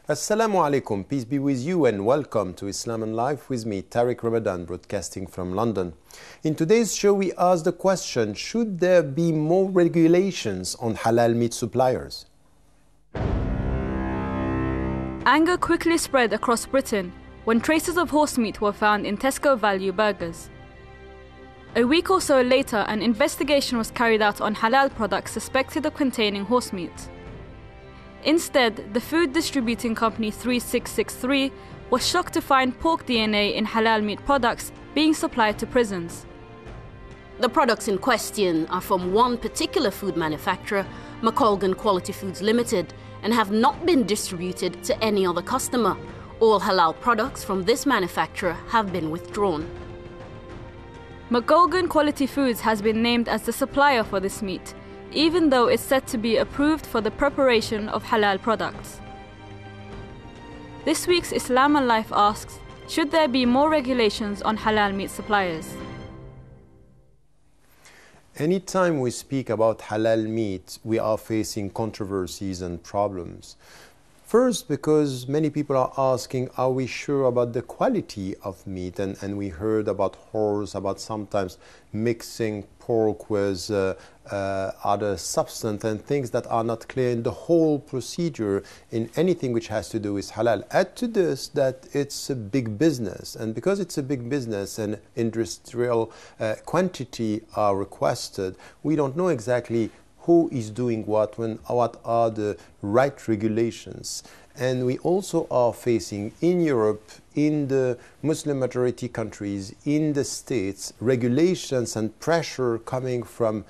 Assalamu alaikum, peace be with you and welcome to Islam and Life with me, Tariq Ramadan, broadcasting from London. In today's show we ask the question, should there be more regulations on halal meat suppliers? Anger quickly spread across Britain when traces of horse meat were found in Tesco Value burgers. A week or so later, an investigation was carried out on halal products suspected of containing horse meat. Instead, the food distributing company 3663 was shocked to find pork DNA in halal meat products being supplied to prisons. The products in question are from one particular food manufacturer, McColgan Quality Foods Limited, and have not been distributed to any other customer. All halal products from this manufacturer have been withdrawn. McColgan Quality Foods has been named as the supplier for this meat, even though it's said to be approved for the preparation of halal products. This week's Islam and Life asks, should there be more regulations on halal meat suppliers? Anytime we speak about halal meat, we are facing controversies and problems. First, because many people are asking, are we sure about the quality of meat? And we heard about horse, about sometimes mixing pork with other substance and things that are not clear in the whole procedure in anything which has to do with halal. Add to this that it's a big business, and because it's a big business and industrial quantity are requested, we don't know exactly who is doing what, when, what are the right regulations. And we also are facing in Europe, in the Muslim majority countries, in the States, regulations and pressure coming from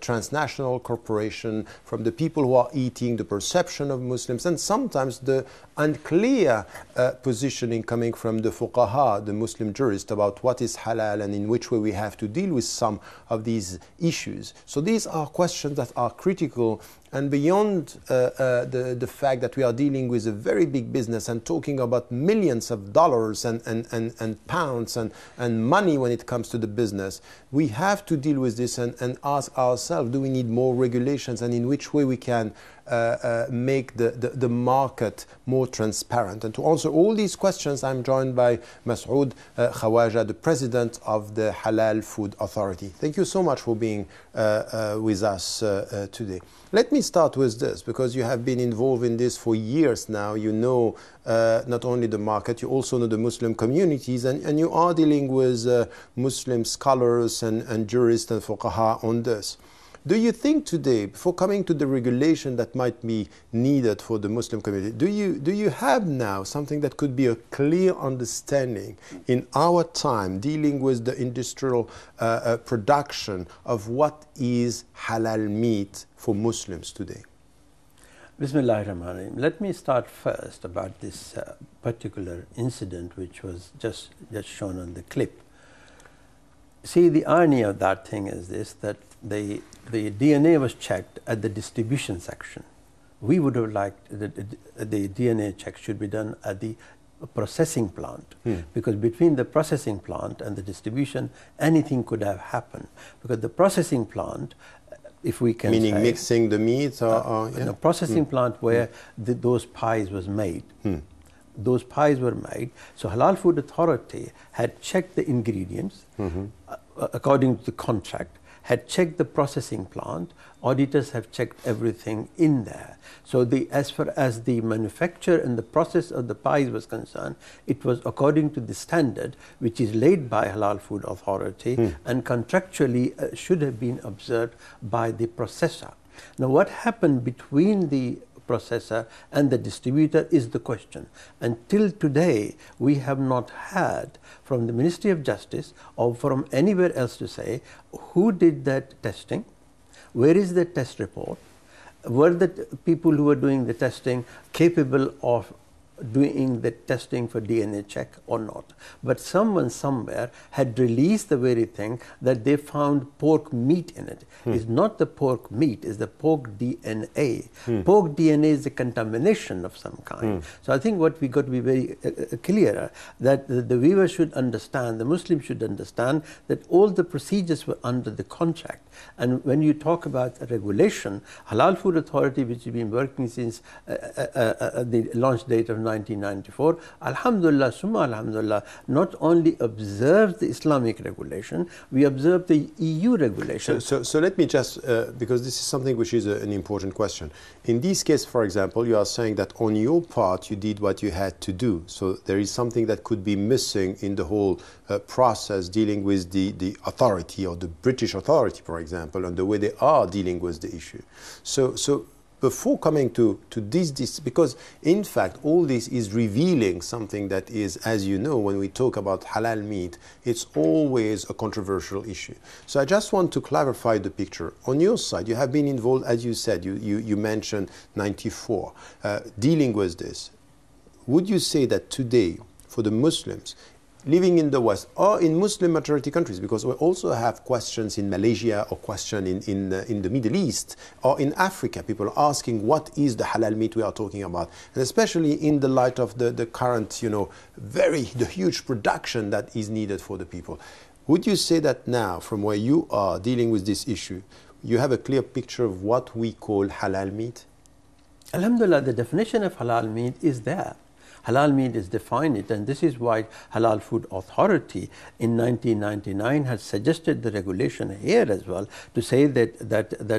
transnational corporation, from the people who are eating, the perception of Muslims, and sometimes the unclear positioning coming from the fuqaha, the Muslim jurists, about what is halal and in which way we have to deal with some of these issues. So these are questions that are critical, and beyond the fact that we are dealing with a very big business and talking about millions of dollars and pounds and money when it comes to the business, we have to deal with this and ask ourselves, do we need more regulations, and in which way we can make the market more transparent? And to answer all these questions, I'm joined by Masoud Khawaja, the president of the Halal Food Authority. Thank you so much for being with us today. Let me start with this, because you have been involved in this for years now. You know not only the market, you also know the Muslim communities, and you are dealing with Muslim scholars and jurists and fuqaha on this. Do you think today, before coming to the regulation that might be needed for the Muslim community, do you have now something that could be a clear understanding in our time dealing with the industrial production of what is halal meat for Muslims today? Bismillahirrahmanirrahim. Let me start first about this particular incident which was just shown on the clip. See, the irony of that thing is this, that the DNA was checked at the distribution section. We would have liked the DNA check should be done at the processing plant, because between the processing plant and the distribution, anything could have happened. Because the processing plant, if we can meaning say, mixing the meat, or in a processing plant where those pies was made. Those pies were made. So Halal Food Authority had checked the ingredients according to the contract, had checked the processing plant, auditors have checked everything in there. So as far as the manufacture and the process of the pies was concerned, it was according to the standard which is laid by Halal Food Authority and contractually should have been observed by the processor. Now what happened between the processor and the distributor is the question. Until today, we have not had from the Ministry of Justice or from anywhere else to say who did that testing, where is the test report, were the people who were doing the testing capable of doing the testing for DNA check or not. But someone somewhere had released the very thing that they found pork meat in it. It's not the pork meat, it's the pork DNA. Pork DNA is a contamination of some kind. So I think what we got to be very clear that the viewer should understand, the Muslim should understand that all the procedures were under the contract. And when you talk about regulation, Halal Food Authority, which has been working since the launch date of 1994, alhamdulillah, summa alhamdulillah, not only observes the Islamic regulation, we observe the EU regulation. So let me just, because this is something which is an important question. In this case, for example, you are saying that on your part you did what you had to do. So there is something that could be missing in the whole process dealing with the authority or the British authority, for example, and the way they are dealing with the issue. So before coming to this, because in fact all this is revealing something that is, as you know, when we talk about halal meat, it's always a controversial issue. So I just want to clarify the picture. On your side, you have been involved, as you said, you mentioned 94, dealing with this. Would you say that today, for the Muslims, living in the West or in Muslim majority countries, because we also have questions in Malaysia or question in the Middle East or in Africa, people are asking what is the halal meat we are talking about, and especially in the light of the current, you know, the huge production that is needed for the people. Would you say that now, from where you are dealing with this issue, you have a clear picture of what we call halal meat? Alhamdulillah, the definition of halal meat is there. Halal meat is defined it, and this is why Halal Food Authority in 1999 has suggested the regulation here as well to say that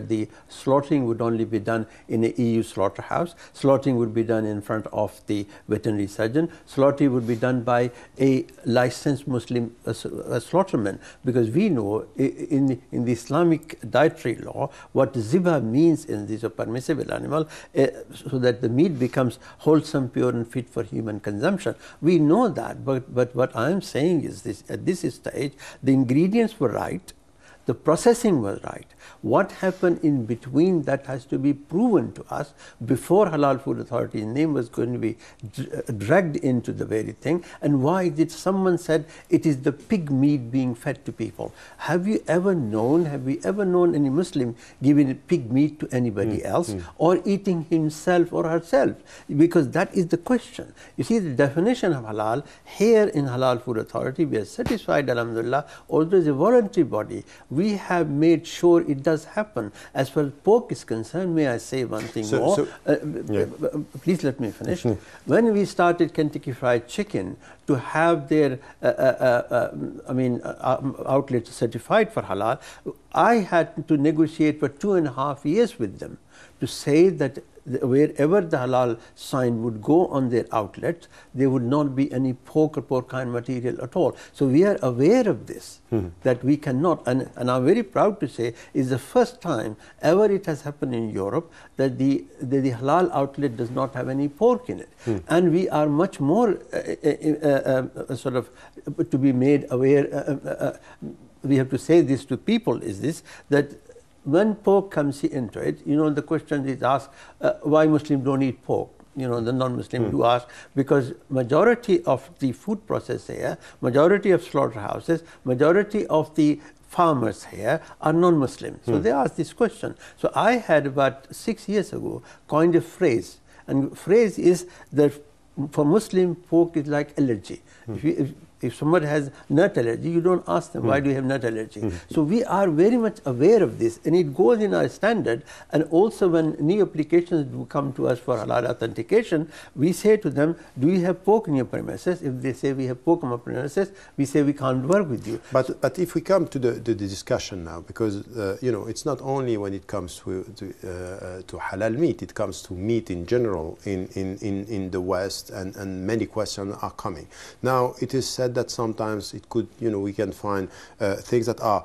the slaughtering would only be done in an EU slaughterhouse, slaughtering would be done in front of the veterinary surgeon, slaughtering would be done by a licensed Muslim slaughterman, because we know in the Islamic dietary law what zibah means in this permissible animal, so that the meat becomes wholesome, pure and fit for human consumption. We know that, but what I am saying is this: at this stage, the ingredients were right, the processing was right. What happened in between, that has to be proven to us before Halal Food Authority's name was going to be dragged into the very thing. And why did someone said it is the pig meat being fed to people? Have you ever known any Muslim giving pig meat to anybody else or eating himself or herself? Because that is the question. You see, the definition of halal here in Halal Food Authority, we are satisfied, alhamdulillah, although it's a voluntary body, we have made sure it does happen. As far as pork is concerned, may I say one thing more? Please let me finish. When we started Kentucky Fried Chicken to have their outlets certified for halal, I had to negotiate for 2.5 years with them to say that wherever the halal sign would go on their outlets, there would not be any pork or porcine material at all. So we are aware of this, that we cannot, and I'm very proud to say, is the first time ever it has happened in Europe that the halal outlet does not have any pork in it. And we are much more sort of to be made aware, we have to say this to people, is this, that when pork comes into it, you know, the question is asked, why Muslims don't eat pork? You know, the non-Muslim do ask, because majority of the food process here, majority of slaughterhouses, majority of the farmers here are non-Muslim. So they ask this question. So I had about 6 years ago coined a phrase, and phrase is that for Muslim, pork is like allergy. If somebody has nut allergy, you don't ask them, why do you have nut allergy? So we are very much aware of this, and it goes in our standard. And also when new applications do come to us for halal authentication, we say to them, do you have pork in your premises? If they say we have pork on our premises, we say we can't work with you. But if we come to the discussion now, because you know, it's not only when it comes to halal meat, it comes to meat in general in the West, and many questions are coming. Now, it is said that sometimes it could, you know, we can find things that are,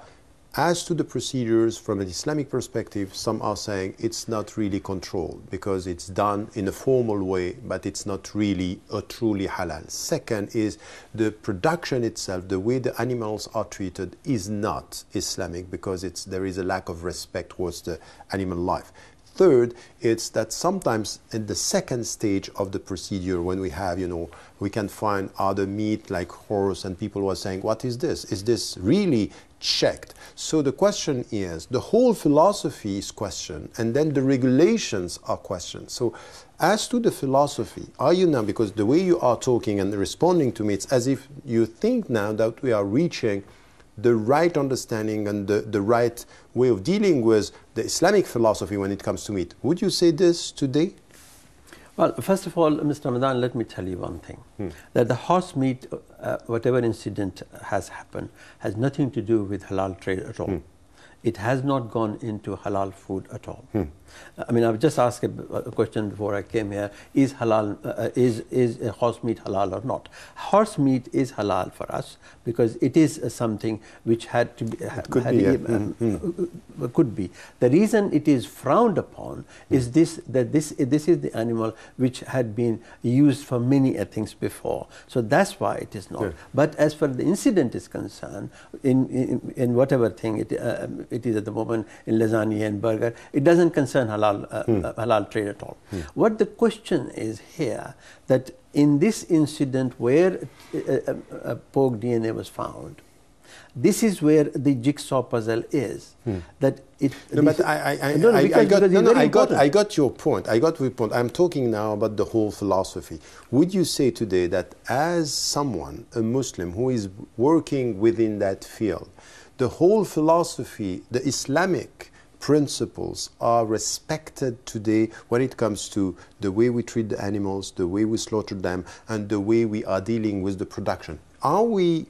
as to the procedures from an Islamic perspective, some are saying it's not really controlled because it's done in a formal way, but it's not really a truly halal. Second is the production itself, the way the animals are treated is not Islamic because there is a lack of respect towards the animal life. Third, it's that sometimes in the second stage of the procedure, when we have, we can find other meat like horse, and people were saying, what is this? Is this really checked? So the question is, the whole philosophy is questioned, and then the regulations are questioned. So as to the philosophy, are you now, because the way you are talking and responding to me, it's as if you think now that we are reaching the right understanding and the right way of dealing with the Islamic philosophy when it comes to meat. Would you say this today? Well, first of all, Mr. Ramadan, let me tell you one thing. That the horse meat, whatever incident has happened, has nothing to do with halal trade at all. It has not gone into halal food at all. I mean, I've just asked a question before I came here: is halal, is horse meat halal or not? Horse meat is halal for us because it is something which had to be. Could be. The reason it is frowned upon is this is the animal which had been used for many things before. So that's why it is not. Yeah. But as far as the incident is concerned, in whatever thing it is at the moment, in lasagna and burger, it doesn't concern halal trade at all. What the question is here, that in this incident where pork DNA was found, this is where the jigsaw puzzle is. That it. No, but I got your point. I got your point. I'm talking now about the whole philosophy. Would you say today that as someone, a Muslim who is working within that field, the whole philosophy, the Islamic principles are respected today when it comes to the way we treat the animals, the way we slaughter them, and the way we are dealing with the production? Are we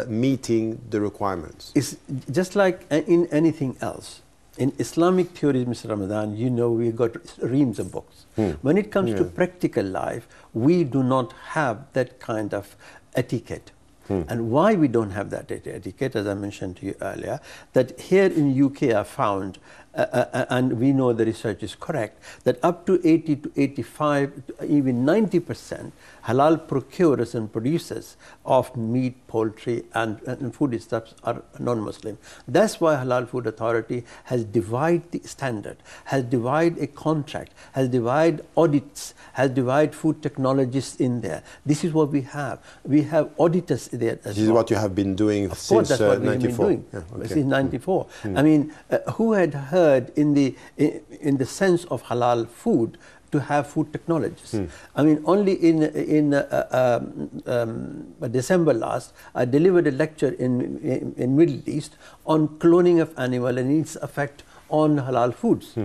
meeting the requirements? It's just like in anything else. In Islamic theories, Mr. Ramadan, we've got reams of books. When it comes to practical life, we do not have that kind of etiquette. And why we don't have that etiquette, as I mentioned to you earlier, that here in UK I found, and we know the research is correct, that up to 80 to 85, even 90% halal procurers and producers of meat, poultry and foodstuffs are non-Muslim. That's why Halal Food Authority has divided the standard, has divided a contract, has divided audits, has divided food technologists in there. This is what we have. We have auditors there as This is what you have been doing since 94. Yeah, okay. Since 94. I mean, who had heard in the sense of halal food to have food technologists? I mean, only in December last, I delivered a lecture in Middle East on cloning of animal and its effect on halal foods.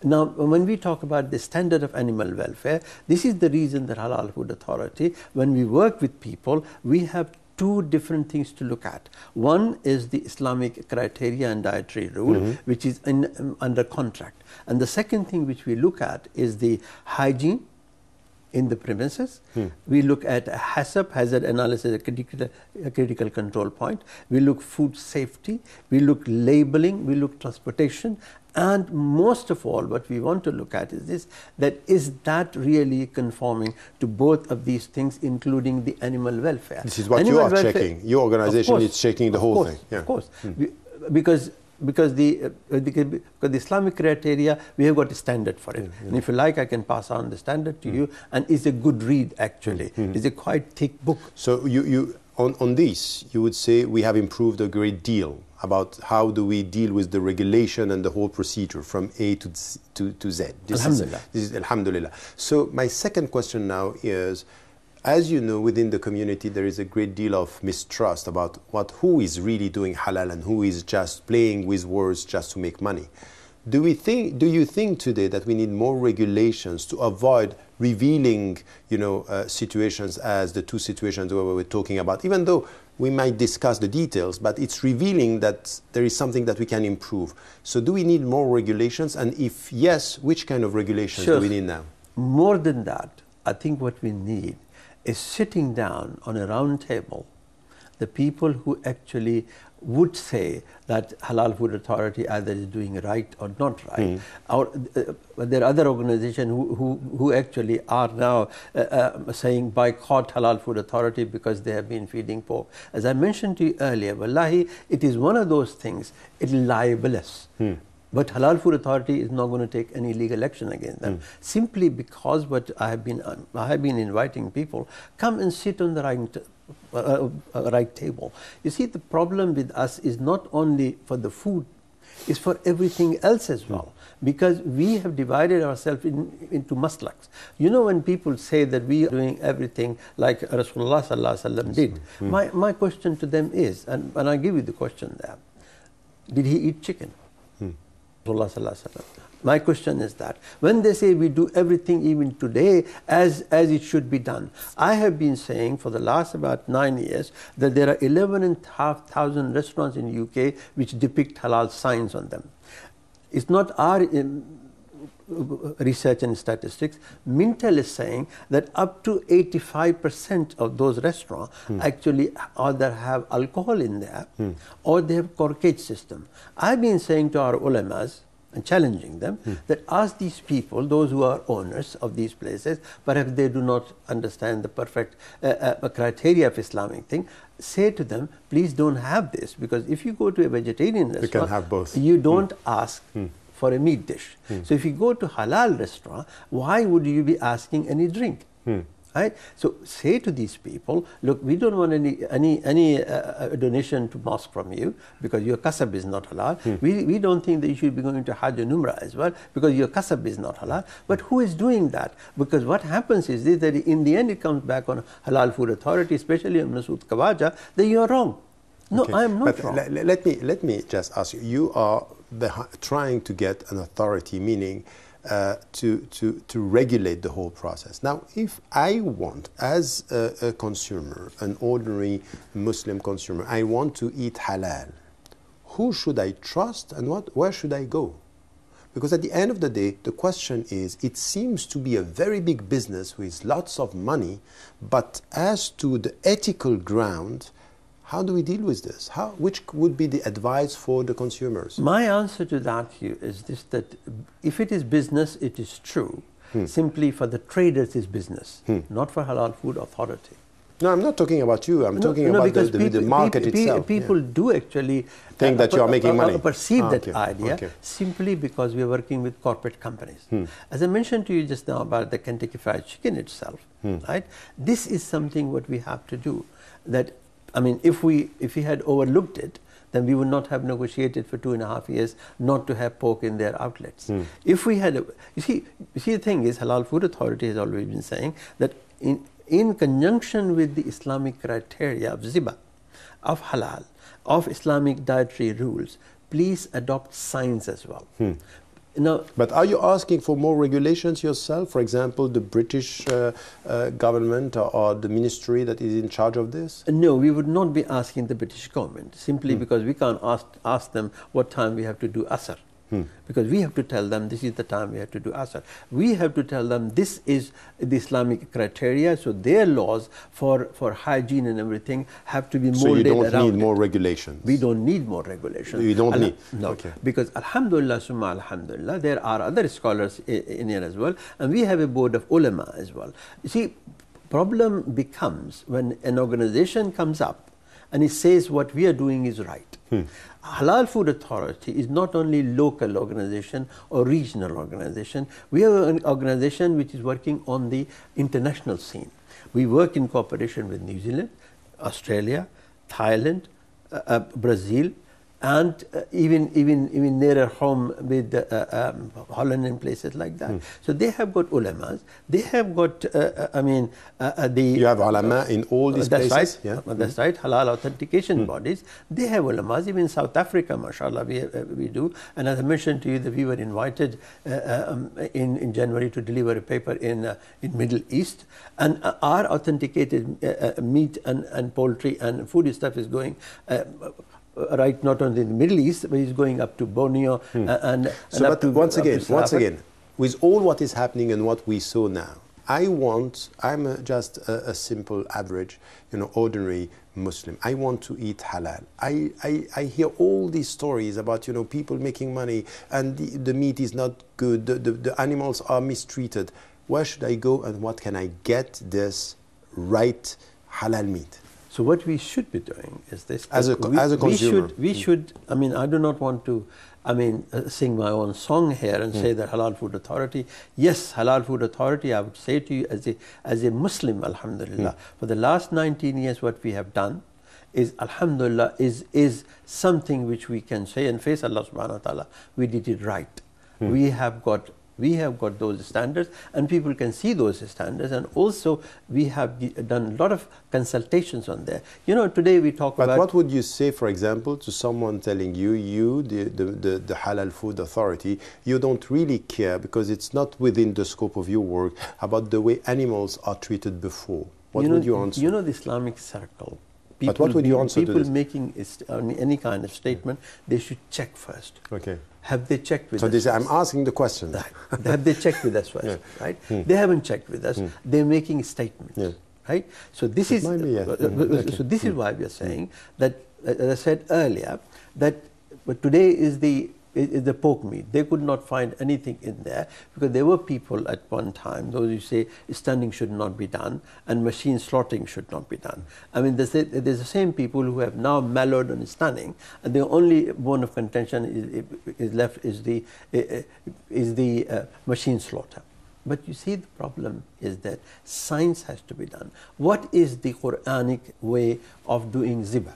Now, when we talk about the standard of animal welfare, this is the reason that Halal Food Authority, when we work with people, we have two different things to look at. One is the Islamic criteria and dietary rule, which is under contract. And the second thing which we look at is the hygiene in the premises. We look at hazard analysis, a critical control point. We look food safety. We look labeling. We look transportation. And most of all, what we want to look at is this, that is that really conforming to both of these things, including the animal welfare. This is what you are checking. Your organization is checking the whole thing. Yeah. Of course. Because the Islamic criteria, we have got a standard for it. And if you like, I can pass on the standard to you. And it's a good read, actually. It's a quite thick book. So on this, you would say we have improved a great deal about how do we deal with the regulation and the whole procedure from A to Z. Alhamdulillah. This is Alhamdulillah. So my second question now is, as you know, within the community there is a great deal of mistrust about who is really doing halal and who is just playing with words just to make money. Do you think today that we need more regulations to avoid revealing, situations as the two situations where we're talking about, even though we might discuss the details, but it's revealing that there is something that we can improve. So do we need more regulations? And if yes, which kind of regulations do we need now? More than that, I think what we need is sitting down on a round table, the people who actually would say that Halal Food Authority either is doing right or not right. There are other organizations who actually are now saying boycott Halal Food Authority because they have been feeding pork. As I mentioned to you earlier, wallahi, it is one of those things, it's libelous. But Halal Food Authority is not going to take any legal action against them, simply because what I have been inviting people, come and sit on the right table. You see, the problem with us is not only for the food, it's for everything else as well. Because we have divided ourselves into maslaks. You know, when people say that we are doing everything like Rasulullah sallallahu alaihi wasallam did, my question to them is, and I give you the question there, did he eat chicken? Rasulullah sallallahu alaihi wasallam. My question is that when they say we do everything even today as it should be done, I have been saying for the last about 9 years that there are 11,500 restaurants in UK which depict halal signs on them. It's not our research and statistics. Mintel is saying that up to 85% of those restaurants actually either have alcohol in there or they have corkage system. I've been saying to our ulamas and challenging them that ask these people, those who are owners of these places, perhaps they do not understand the perfect criteria of Islamic thing, say to them, please don't have this, because if you go to a vegetarian restaurant, you can have both. You don't ask for a meat dish. So if you go to halal restaurant, why would you be asking any drink? Right? So say to these people, look, we don't want any donation to mosque from you because your kasab is not halal. We don't think that you should be going to Hajj and Umrah as well because your kasab is not halal. But who is doing that? Because what happens is this, that in the end it comes back on Halal Food Authority, especially on Masood Kawaja, that you are wrong. No, I am not wrong. Let me just ask you. You are trying to get an authority, meaning to regulate the whole process. Now, if I want, as a consumer, an ordinary Muslim consumer, I want to eat halal, who should I trust and where should I go? Because at the end of the day, the question is, it seems to be a very big business with lots of money, but as to the ethical ground, how do we deal with this? Which would be the advice for the consumers? My answer to that is this, that if it is business, it is true. Simply for the traders is business, not for Halal Food Authority. No, I'm not talking about you. I'm talking about the market itself. People do actually think that you are making money. Perceive that idea simply because we are working with corporate companies. As I mentioned to you just now about the Kentucky Fried Chicken itself, right? This is something what we have to do. That, I mean, if we had overlooked it, then we would not have negotiated for 2.5 years not to have pork in their outlets. If we had, you see, the thing is, Halal Food Authority has always been saying that in conjunction with the Islamic criteria of ziba, of halal, of Islamic dietary rules, please adopt signs as well. Now, but are you asking for more regulations yourself? For example, the British government or the ministry that is in charge of this? No, we would not be asking the British government, simply because we can't ask them what time we have to do asr. Because we have to tell them this is the time we have to do asr. We have to tell them this is the Islamic criteria, so their laws for hygiene and everything have to be molded around. So you don't need more regulations? We don't need more regulations. You don't need? No, because alhamdulillah, summa alhamdulillah, there are other scholars in here as well, and we have a board of ulama as well. You see, problem becomes when an organization comes up and it says what we are doing is right. Halal Food Authority is not only local organization or regional organization. We are an organization which is working on the international scene. We work in cooperation with New Zealand, Australia, Thailand, Brazil, and even nearer home with Holland and places like that. So they have got ulamas. They have got, You have ulama in all these places? Right. Yeah. That's right. Halal authentication bodies. They have ulamas. Even South Africa, mashallah, we do. And as I mentioned to you, that we were invited in January to deliver a paper in Middle East. And our authenticated meat and poultry and food stuff is going right, not only in the Middle East, but it's going up to Borneo and but once again, with all what is happening and what we saw now, I'm just a simple, average, ordinary Muslim. I want to eat halal. I hear all these stories about, people making money and the meat is not good, the animals are mistreated. Where should I go and what can I get this right halal meat? So what we should be doing is this. As a consumer. We should, I mean, I do not want to, sing my own song here and say that Halal Food Authority, yes, Halal Food Authority, I would say to you as a Muslim, alhamdulillah, for the last 19 years what we have done is, alhamdulillah, is something which we can say and face Allah subhanahu wa ta'ala, we did it right. We have got those standards, and people can see those standards, and also we have done a lot of consultations on there. You know, today we talk about... But what would you say, for example, to someone telling you, the Halal Food Authority, you don't really care because it's not within the scope of your work about the way animals are treated before? What would you answer? You know, the Islamic circle, but what would you answer to this? People making any kind of statement, they should check first. Okay. Have they checked with us? So this, I'm asking the question. Right. Have they checked with us first? Right? They haven't checked with us. They're making statements. Right? So this is so this is why we are saying that, as I said earlier, that today is the pork meat. They could not find anything in there because there were people at one time, those who say stunning should not be done and machine slaughtering should not be done. I mean, there's the same people who have now mellowed on stunning, and the only bone of contention is left is the machine slaughter. But you see, the problem is that science has to be done. What is the Quranic way of doing zibah?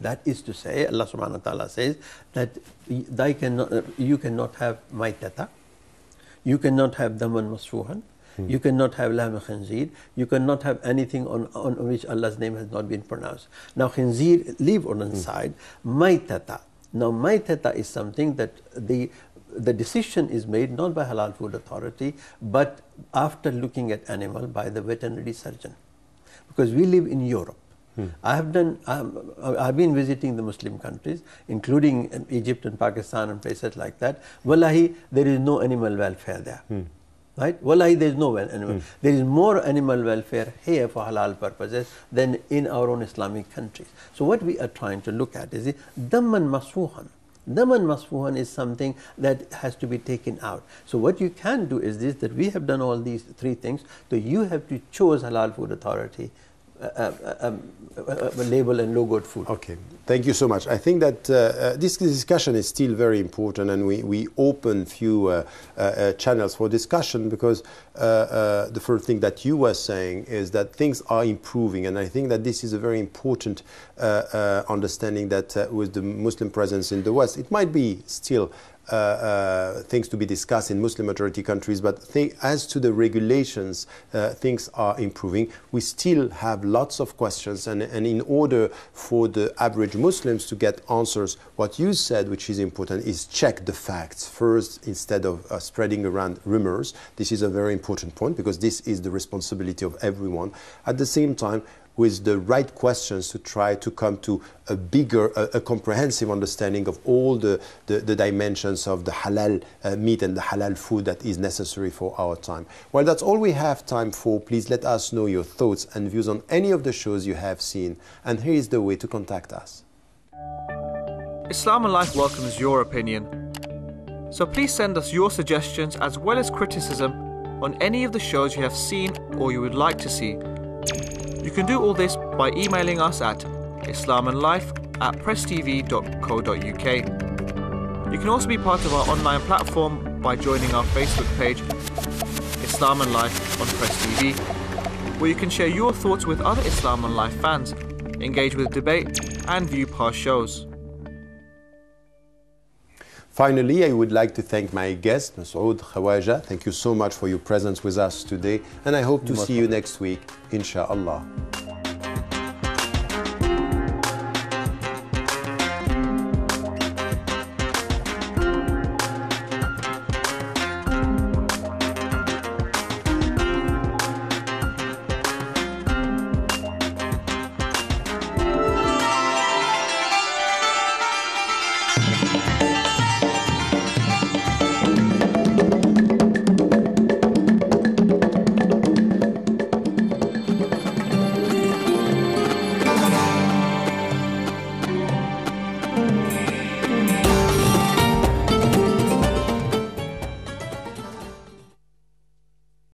That is to say, Allah subhanahu wa ta'ala says that you cannot have maitata, you cannot have daman masfuhan, you cannot have lahm khinzir, you cannot have anything on which Allah's name has not been pronounced. Now khinzir, leave on the side, maitata. Now maitata is something that the decision is made not by Halal Food Authority, but after looking at animal by the veterinary surgeon. Because we live in Europe. I've been visiting the Muslim countries, including Egypt and Pakistan and places like that. Wallahi, there is no animal welfare there. Right? Wallahi, there is no animal. There is more animal welfare here for halal purposes than in our own Islamic countries. So what we are trying to look at is daman masfuhan. Daman masfuhan is something that has to be taken out. So what you can do is this, that we have done all these three things. So you have to choose Halal Food Authority label and logoed food. Okay, thank you so much. I think that this discussion is still very important, and we open few channels for discussion, because the first thing that you were saying is that things are improving, and I think that this is a very important understanding that with the Muslim presence in the West, it might be still things to be discussed in Muslim majority countries, but as to the regulations, things are improving. We still have lots of questions, and in order for the average Muslims to get answers, what you said, which is important, is check the facts first instead of spreading around rumors. This is a very important point, because this is the responsibility of everyone. At the same time, with the right questions, to try to come to a bigger, a comprehensive understanding of all the dimensions of the halal meat and the halal food that is necessary for our time. Well, that's all we have time for. Please let us know your thoughts and views on any of the shows you have seen. And here is the way to contact us. Islam and Life welcomes your opinion. So please send us your suggestions as well as criticism on any of the shows you have seen or you would like to see. You can do all this by emailing us at islamandlife@presstv.co.uk. You can also be part of our online platform by joining our Facebook page, Islam and Life on Press TV, where you can share your thoughts with other Islam and Life fans, engage with debate, and view past shows. Finally, I would like to thank my guest, Masoud Khawaja. Thank you so much for your presence with us today, and I hope to see you next week, inshallah.